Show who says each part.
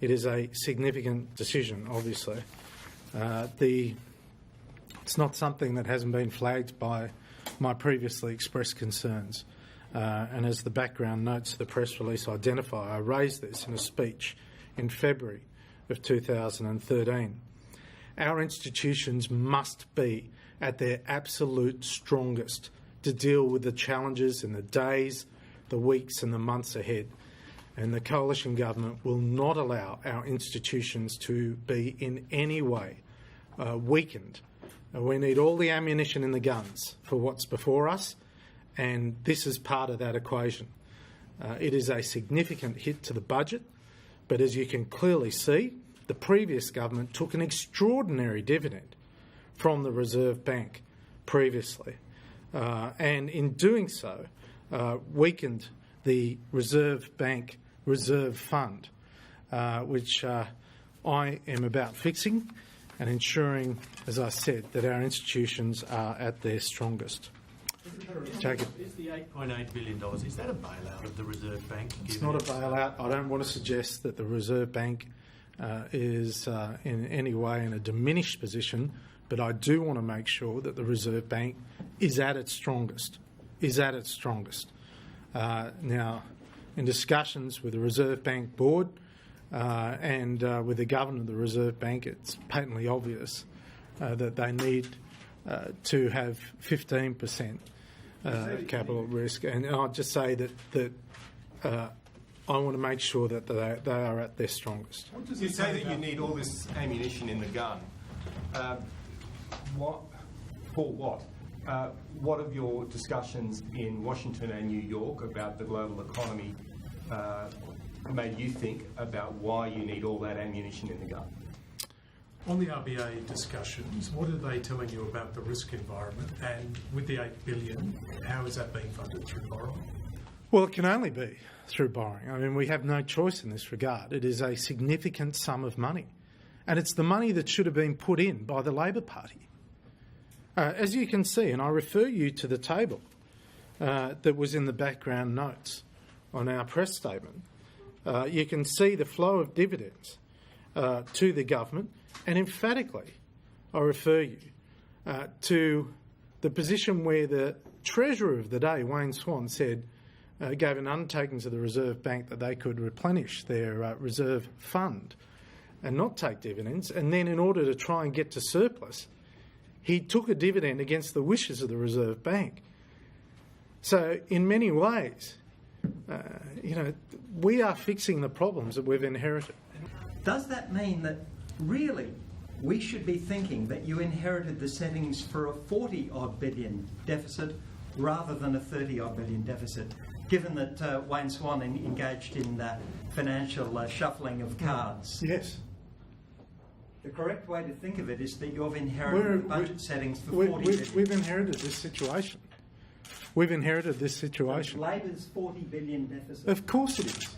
Speaker 1: it is a significant decision, obviously. It's not something that hasn't been flagged by my previously expressed concerns. And as the background notes of the press release identify, I raised this in a speech in February of 2013. Our institutions must be at their absolute strongest to deal with the challenges in the days, the weeks and the months ahead. And the Coalition Government will not allow our institutions to be in any way weakened. We need all the ammunition in the guns for what's before us, and this is part of that equation. It is a significant hit to the budget, but as you can clearly see, the previous government took an extraordinary dividend from the Reserve Bank previously, and in doing so, weakened the Reserve Bank Reserve Fund, which I am about fixing and ensuring, as I said, that our institutions are at their strongest. Jacob.
Speaker 2: Is the $8.8 billion, is that a bailout of the Reserve Bank?
Speaker 1: It's not a bailout. I don't want to suggest that the Reserve Bank is in any way in a diminished position, but I do want to make sure that the Reserve Bank is at its strongest. Now, in discussions with the Reserve Bank Board and with the Governor of the Reserve Bank, it's patently obvious that they need to have 15% capital risk. And I'll just say that I want to make sure that they are at their strongest.
Speaker 3: You say that you need all this ammunition in the gun. What? For what? What of your discussions in Washington and New York about the global economy made you think about why you need all that ammunition in the gun?
Speaker 2: On the RBA discussions, what are they telling you about the risk environment? And with the $8 billion, how is that being funded, through borrowing?
Speaker 1: Well, it can only be through borrowing. I mean, we have no choice in this regard. It is a significant sum of money. And it's the money that should have been put in by the Labor Party. As you can see, and I refer you to the table that was in the background notes on our press statement, you can see the flow of dividends to the government, and emphatically I refer you to the position where the Treasurer of the day, Wayne Swan, said, gave an undertaking to the Reserve Bank that they could replenish their reserve fund and not take dividends, and then in order to try and get to surplus, he took a dividend against the wishes of the Reserve Bank. So in many ways, we are fixing the problems that we've inherited.
Speaker 4: Does that mean that really we should be thinking that you inherited the settings for a 40-odd billion deficit rather than a 30-odd billion deficit, given that Wayne Swan engaged in financial shuffling of cards?
Speaker 1: Yes.
Speaker 4: The correct way to think of it is that you've inherited budget settings for 40 billion.
Speaker 1: We've inherited this situation. We've inherited this situation.
Speaker 4: Labor's 40 billion deficit.
Speaker 1: Of course it is.